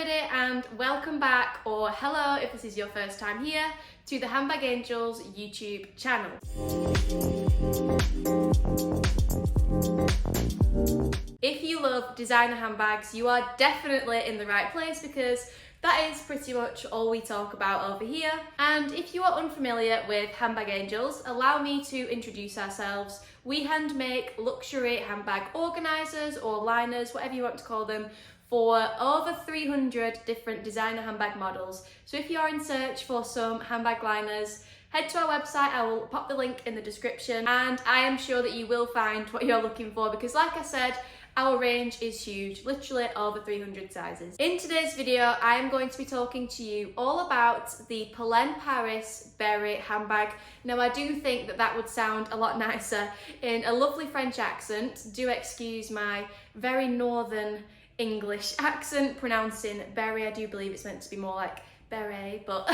everybody and welcome back, or hello if this is your first time here, to the Handbag Angels YouTube channel. If you love designer handbags, you are definitely in the right place because that is pretty much all we talk about over here. And if you are unfamiliar with Handbag Angels, allow me to introduce ourselves. We hand make luxury handbag organisers or liners, whatever you want to call them, for over 300 different designer handbag models. So if you're in search for some handbag liners, head to our website. I will pop the link in the description, and I am sure that you will find what you're looking for because, like I said, our range is huge, literally over 300 sizes. In today's video, I am going to be talking to you all about the Polène Paris Béri handbag. Now, I do think that that would sound a lot nicer in a lovely French accent. Do excuse my very northern English accent pronouncing Béri. I do believe it's meant to be more like beret, but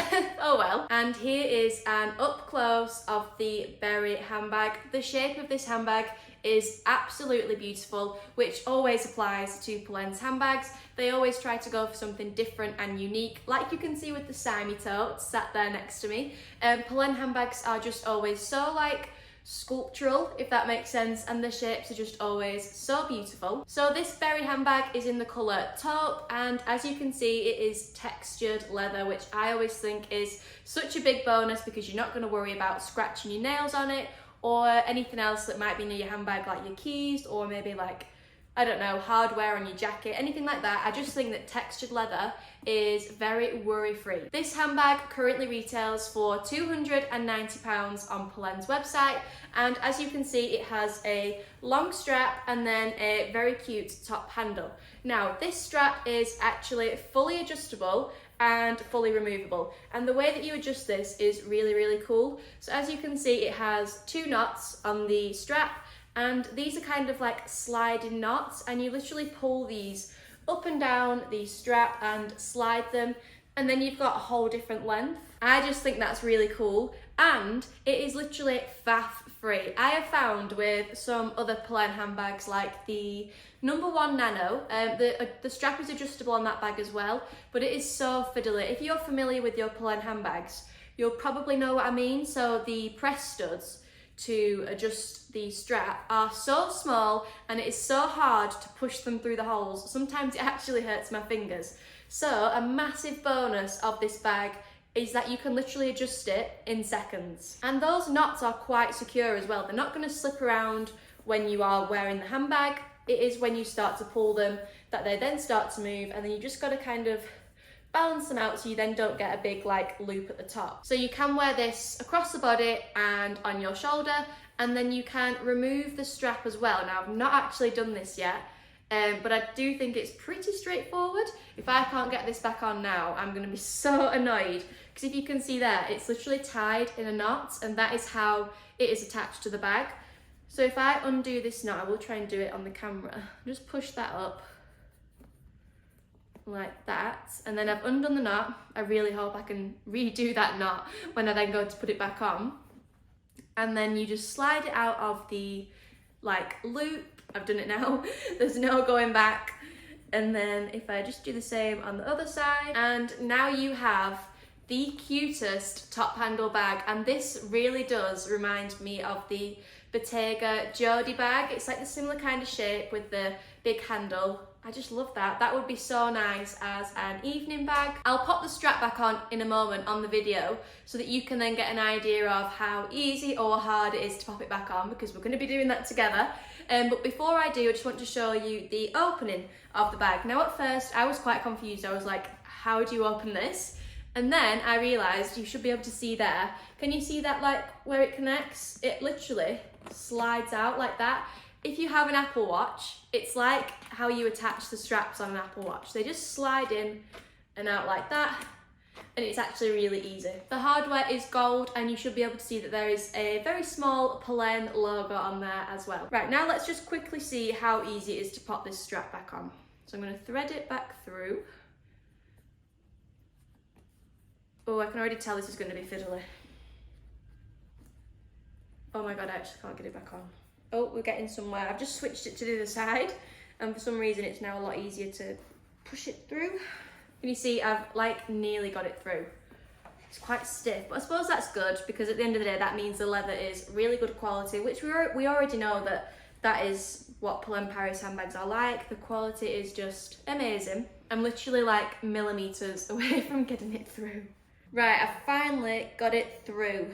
oh well. And here is an up close of the Béri handbag. The shape of this handbag is absolutely beautiful, which always applies to Polène's handbags. They always try to go for something different and unique, like you can see with the Simi tote sat there next to me. Polène handbags are just always so like sculptural, if that makes sense, and the shapes are just always so beautiful. So this Béri handbag is in the colour taupe, and as you can see it is textured leather, which I always think is such a big bonus because you're not going to worry about scratching your nails on it or anything else that might be near your handbag, like your keys or maybe like, I don't know, hardware on your jacket, anything like that. I just think that textured leather is very worry-free. This handbag currently retails for £290 on Polène's website, and as you can see it has a long strap and then a very cute top handle. Now this strap is actually fully adjustable and fully removable, and the way that you adjust this is really cool. So as you can see it has two knots on the strap, and these are kind of like sliding knots, and you literally pull these up and down the strap and slide them, and then you've got a whole different length. I just think that's really cool, and it is literally faff free. I have found with some other Polène handbags like the #1 Nano, the strap is adjustable on that bag as well, but it is so fiddly. If you're familiar with your Polène handbags, you'll probably know what I mean. So the press studs to adjust the strap are so small, and it is so hard to push them through the holes. Sometimes it actually hurts my fingers. So a massive bonus of this bag is that you can literally adjust it in seconds. And those knots are quite secure as well. They're not going to slip around when you are wearing the handbag. It is when you start to pull them that they then start to move, and then you just got to kind of balance them out so you then don't get a big like loop at the top. So you can wear this across the body and on your shoulder, and then you can remove the strap as well. Now I've not actually done this yet, but I do think it's pretty straightforward. If I can't get this back on now, I'm going to be so annoyed, because if you can see there, it's literally tied in a knot, and that is how it is attached to the bag. So if I undo this knot, I will try and do it on the camera, just push that up like that, and then I've undone the knot. I really hope I can redo that knot when I then go to put it back on, and then you just slide it out of the like loop. I've done it now. There's no going back. And then if I just do the same on the other side, and now you have the cutest top handle bag. And this really does remind me of the Bottega Jodie bag. It's like the similar kind of shape with the big handle. I just love that. That would be so nice as an evening bag. I'll pop the strap back on in a moment on the video so that you can then get an idea of how easy or hard it is to pop it back on, because we're going to be doing that together. But before I do, I just want to show you the opening of the bag. Now at first I was quite confused. I was like, how do you open this? And then I realised you should be able to see there. Can you see that, like where it connects? It literally slides out like that. If you have an Apple Watch, it's like how you attach the straps on an Apple Watch. They just slide in and out like that, and it's actually really easy. The hardware is gold, and you should be able to see that there is a very small Polène logo on there as well. Right, now let's just quickly see how easy it is to pop this strap back on. So I'm going to thread it back through. Oh, I can already tell this is going to be fiddly. Oh my god, I actually can't get it back on. Oh, we're getting somewhere. I've just switched it to the other side, and for some reason it's now a lot easier to push it through. Can you see I've like nearly got it through? It's quite stiff, but I suppose that's good because at the end of the day that means the leather is really good quality, which we already know that is what Polène Paris handbags are like. The quality is just amazing. I'm literally like millimeters away from getting it through. Right, I finally got it through.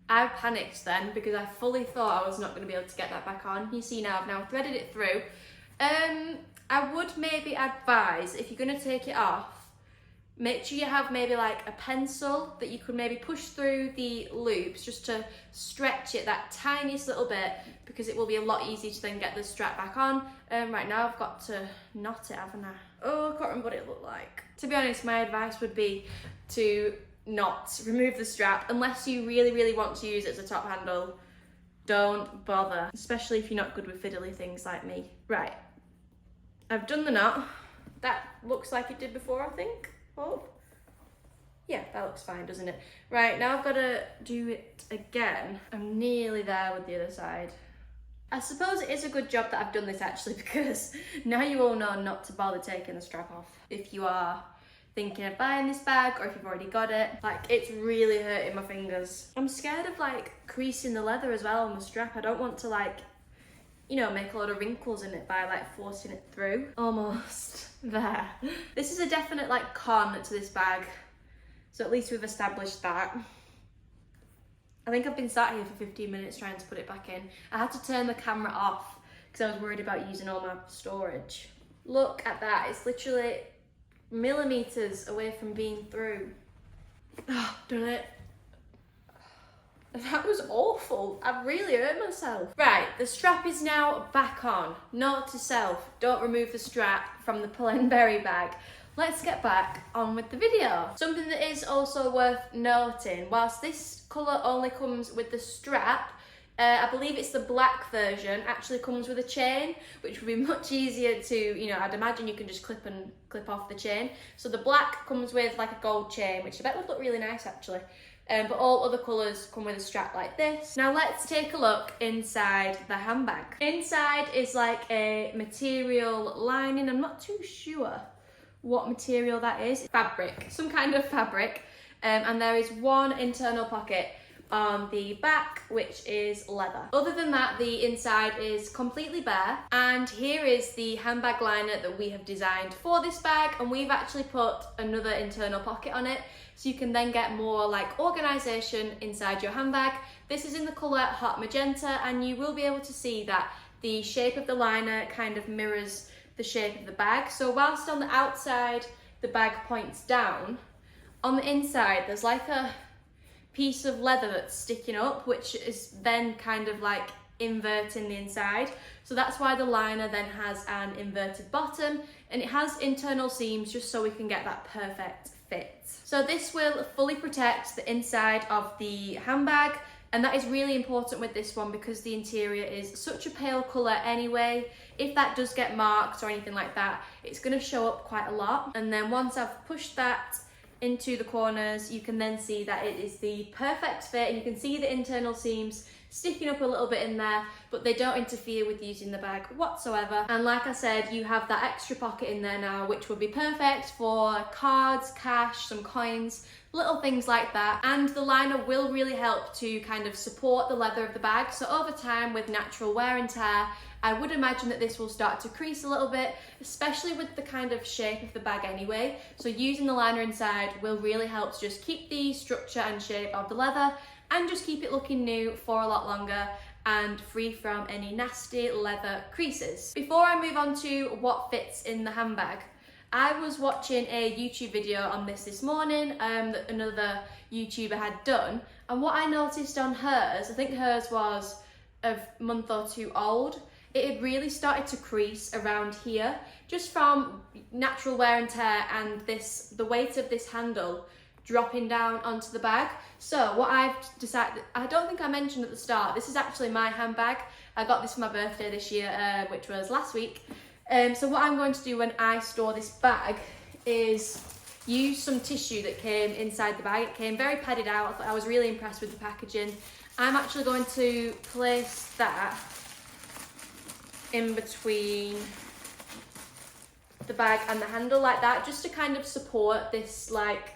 I panicked then because I fully thought I was not going to be able to get that back on. You see now I've now threaded it through. I would maybe advise, if you're going to take it off, make sure you have maybe like a pencil that you could maybe push through the loops just to stretch it that tiniest little bit, because it will be a lot easier to then get the strap back on. Right now I've got to knot it, haven't I? Oh, I can't remember what it looked like. To be honest, my advice would be to not remove the strap unless you really, really want to use it as a top handle. Don't bother, especially if you're not good with fiddly things like me. Right, I've done the knot. That looks like it did before, I think. Oh, yeah, that looks fine, doesn't it? Right, now I've got to do it again. I'm nearly there with the other side. I suppose it is a good job that I've done this actually, because now you all know not to bother taking the strap off if you are thinking of buying this bag or if you've already got it. Like, it's really hurting my fingers. I'm scared of like creasing the leather as well on the strap. I don't want to like, you know, make a lot of wrinkles in it by like forcing it through. Almost there. This is a definite like con to this bag, so at least we've established that. I think I've been sat here for 15 minutes trying to put it back in. I had to turn the camera off because I was worried about using all my storage. Look at that, it's literally millimeters away from being through. Oh, done it. That was awful. I've really hurt myself. Right, the strap is now back on. Note to self, don't remove the strap from the Polène Béri bag. Let's get back on with the video. Something that is also worth noting, whilst this colour only comes with the strap, I believe it's the black version, actually comes with a chain, which would be much easier to, you know, I'd imagine you can just clip off the chain. So the black comes with like a gold chain, which I bet would look really nice actually. But all other colours come with a strap like this. Now let's take a look inside the handbag. Inside is like a material lining. I'm not too sure what material that is. Fabric, some kind of fabric. And there is one internal pocket on the back, which is leather. Other than that, the inside is completely bare. And here is the handbag liner that we have designed for this bag. And we've actually put another internal pocket on it, so you can then get more like organisation inside your handbag. This is in the colour Hot Magenta, and you will be able to see that the shape of the liner kind of mirrors the shape of the bag. So whilst on the outside the bag points down, on the inside there's like a piece of leather that's sticking up, which is then kind of like inverting the inside. So that's why the liner then has an inverted bottom, and it has internal seams just so we can get that perfect fit. So this will fully protect the inside of the handbag, and that is really important with this one because the interior is such a pale colour anyway. If that does get marked or anything like that, it's going to show up quite a lot. And then once I've pushed that into the corners, you can then see that it is the perfect fit, and you can see the internal seams sticking up a little bit in there, but they don't interfere with using the bag whatsoever. And like I said, you have that extra pocket in there now, which would be perfect for cards, cash, some coins, little things like that. And the liner will really help to kind of support the leather of the bag. So over time, with natural wear and tear, I would imagine that this will start to crease a little bit, especially with the kind of shape of the bag anyway. So using the liner inside will really help to just keep the structure and shape of the leather and just keep it looking new for a lot longer and free from any nasty leather creases. Before I move on to what fits in the handbag, I was watching a YouTube video on this morning that another YouTuber had done, and what I noticed on hers, I think hers was a month or two old, it had really started to crease around here just from natural wear and tear and the weight of this handle dropping down onto the bag. So what I've decided, I don't think I mentioned at the start, this is actually my handbag. I got this for my birthday this year, which was last week. So what I'm going to do when I store this bag is use some tissue that came inside the bag. It came very padded out. I was really impressed with the packaging. I'm actually going to place that in between the bag and the handle like that, just to kind of support this like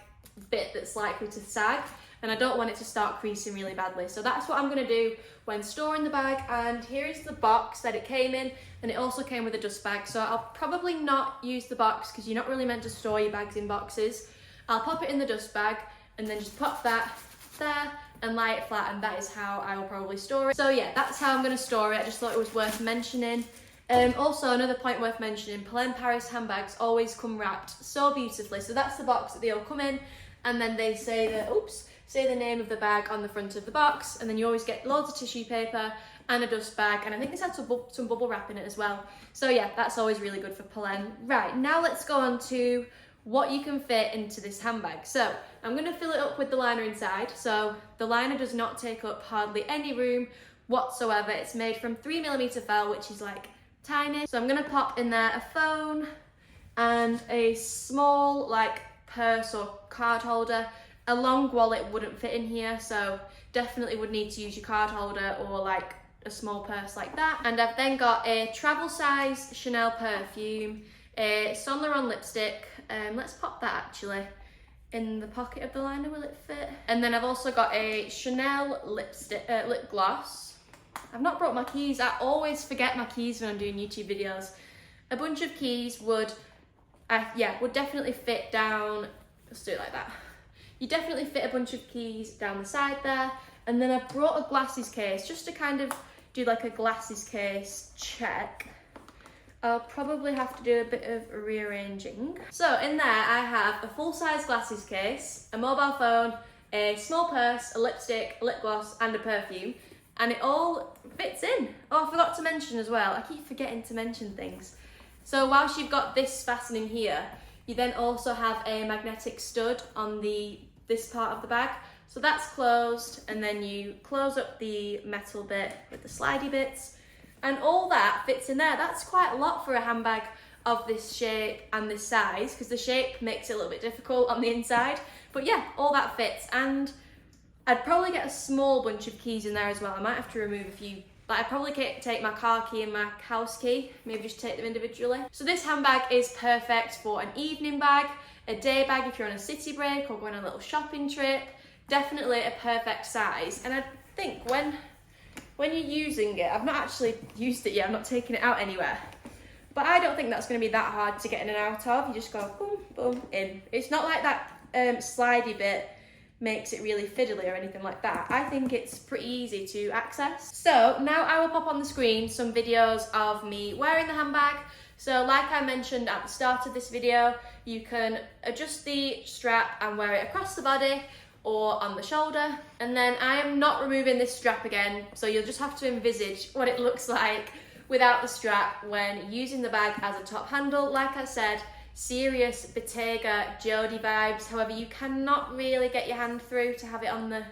bit that's likely to sag, and I don't want it to start creasing really badly. So that's what I'm going to do when storing the bag. And here is the box that it came in, and it also came with a dust bag. So I'll probably not use the box because you're not really meant to store your bags in boxes. I'll pop it in the dust bag and then just pop that there and lie it flat, and that is how I will probably store it. So yeah, that's how I'm going to store it. I just thought it was worth mentioning. Also, another point worth mentioning, Polène Paris handbags always come wrapped so beautifully. So that's the box that they all come in, and then they say the name of the bag on the front of the box, and then you always get loads of tissue paper and a dust bag, and I think this had some bubble wrap in it as well. So yeah, that's always really good for Polène. Right, now let's go on to what you can fit into this handbag. So I'm going to fill it up with the liner inside. So the liner does not take up hardly any room whatsoever. It's made from 3mm felt, which is like tiny. So I'm going to pop in there a phone and a small like purse or card holder. A long wallet wouldn't fit in here, so definitely would need to use your card holder or like a small purse like that. And I've then got a travel size Chanel perfume, a Saint Laurent lipstick. Let's pop that actually in the pocket of the liner, will it fit? And then I've also got a Chanel lip gloss. I've not brought my keys. I always forget my keys when I'm doing YouTube videos. A bunch of keys would definitely fit down. Let's do it like that. You definitely fit a bunch of keys down the side there. And then I've brought a glasses case just to kind of do like a glasses case check. I'll probably have to do a bit of rearranging. So in there I have a full-size glasses case, a mobile phone, a small purse, a lipstick, a lip gloss and a perfume. And it all fits in. Oh, I forgot to mention as well, I keep forgetting to mention things. So whilst you've got this fastening here, you then also have a magnetic stud on this part of the bag. So that's closed, and then you close up the metal bit with the slidey bits, and all that fits in there. That's quite a lot for a handbag of this shape and this size, because the shape makes it a little bit difficult on the inside. But yeah, all that fits, and I'd probably get a small bunch of keys in there as well. I might have to remove a few. Like, I'd probably take my car key and my house key, maybe just take them individually. So this handbag is perfect for an evening bag, a day bag if you're on a city break or going on a little shopping trip. Definitely a perfect size. And I think when you're using it, I've not actually used it yet, I'm not taking it out anywhere, but I don't think that's going to be that hard to get in and out of. You just go boom, boom, in. It's not like that slidey bit makes it really fiddly or anything like that. I think it's pretty easy to access. So now I will pop on the screen some videos of me wearing the handbag. So like I mentioned at the start of this video, you can adjust the strap and wear it across the body or on the shoulder. And then I am not removing this strap again, so you'll just have to envisage what it looks like without the strap when using the bag as a top handle. Like I said, serious Bottega Jodie vibes. However, you cannot really get your hand through to have it on the...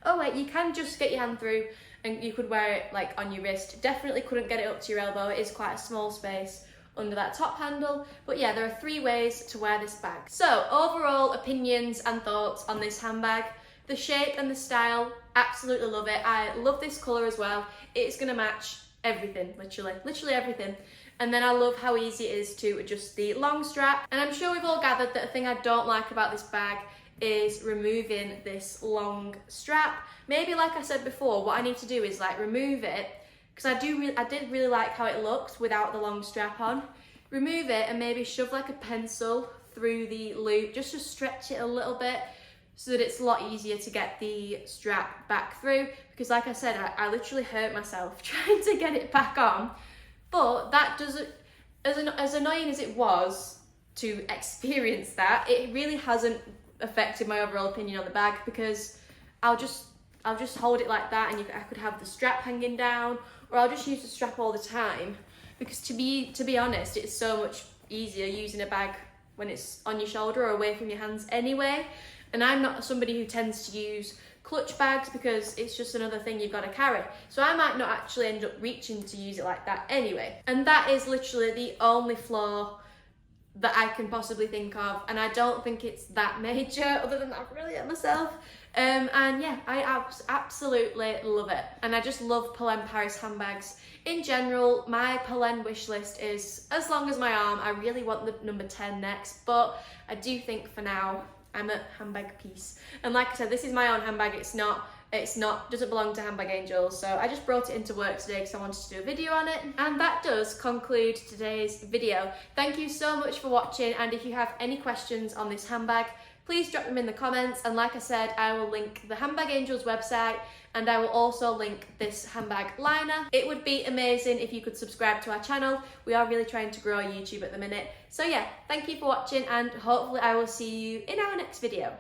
Oh wait, you can just get your hand through and you could wear it like on your wrist. Definitely couldn't get it up to your elbow. It is quite a small space under that top handle. But yeah, there are 3 ways to wear this bag. So overall opinions and thoughts on this handbag. The shape and the style, absolutely love it. I love this colour as well. It's gonna match everything, literally everything. And then I love how easy it is to adjust the long strap. And I'm sure we've all gathered that a thing I don't like about this bag is removing this long strap. Maybe like I said before, what I need to do is like remove it, because I did really like how it looked without the long strap on. Remove it and maybe shove like a pencil through the loop just to stretch it a little bit so that it's a lot easier to get the strap back through. Because like I said, I literally hurt myself trying to get it back on. But that doesn't, as annoying as it was to experience that, it really hasn't affected my overall opinion on the bag, because I'll just hold it like that, and I could have the strap hanging down, or I'll just use the strap all the time, because to be honest, it's so much easier using a bag when it's on your shoulder or away from your hands anyway. And I'm not somebody who tends to use clutch bags because it's just another thing you've got to carry. So I might not actually end up reaching to use it like that anyway. And that is literally the only flaw that I can possibly think of, and I don't think it's that major other than I've really hurt myself. And yeah, I absolutely love it, and I just love Polène Paris handbags in general. My Polène wish list is as long as my arm. I really want the number 10 next, but I do think for now I'm at handbag peace. And like I said, this is my own handbag. Doesn't belong to Handbag Angels, so I just brought it into work today because I wanted to do a video on it. And that does conclude today's video. Thank you so much for watching, and if you have any questions on this handbag, please drop them in the comments. And like I said, I will link the Handbag Angels website, and I will also link this handbag liner. It would be amazing if you could subscribe to our channel. We are really trying to grow YouTube at the minute. So yeah, thank you for watching, and hopefully I will see you in our next video.